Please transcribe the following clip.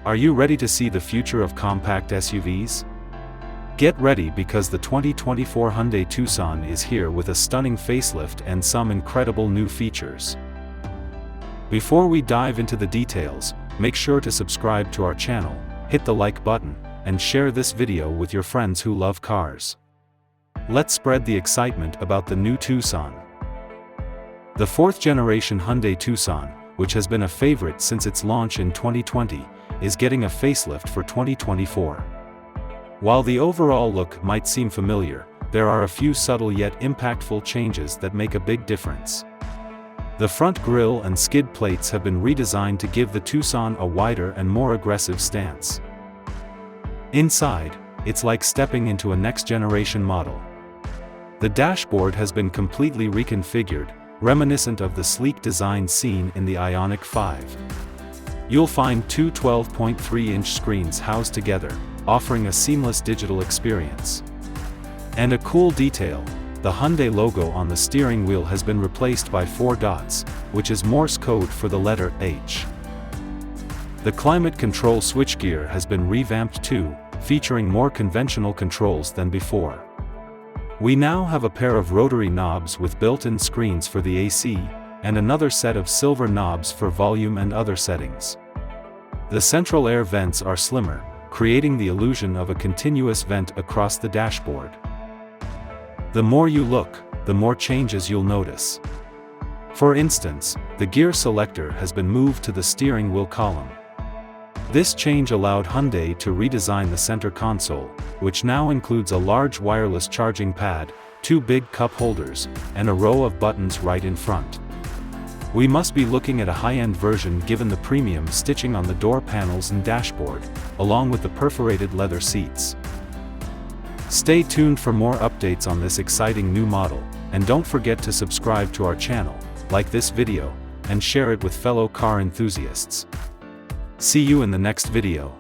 Are you ready to see the future of compact SUVs? Get ready because the 2024 Hyundai Tucson is here with a stunning facelift and some incredible new features. Before we dive into the details, make sure to subscribe to our channel, hit the like button, and share this video with your friends who love cars. Let's spread the excitement about the new Tucson. The fourth-generation Hyundai Tucson, which has been a favorite since its launch in 2020, is getting a facelift for 2024. While the overall look might seem familiar, there are a few subtle yet impactful changes that make a big difference. The front grille and skid plates have been redesigned to give the Tucson a wider and more aggressive stance. Inside, it's like stepping into a next-generation model. The dashboard has been completely reconfigured, reminiscent of the sleek design seen in the Ioniq 5. You'll find two 12.3-inch screens housed together, offering a seamless digital experience. And a cool detail, the Hyundai logo on the steering wheel has been replaced by 4 dots, which is Morse code for the letter H. The climate control switchgear has been revamped too, featuring more conventional controls than before. We now have a pair of rotary knobs with built-in screens for the AC, and another set of silver knobs for volume and other settings. The central air vents are slimmer, creating the illusion of a continuous vent across the dashboard. The more you look, the more changes you'll notice. For instance, the gear selector has been moved to the steering wheel column. This change allowed Hyundai to redesign the center console, which now includes a large wireless charging pad, 2 big cup holders, and a row of buttons right in front. We must be looking at a high-end version given the premium stitching on the door panels and dashboard, along with the perforated leather seats. Stay tuned for more updates on this exciting new model, and don't forget to subscribe to our channel, like this video, and share it with fellow car enthusiasts. See you in the next video.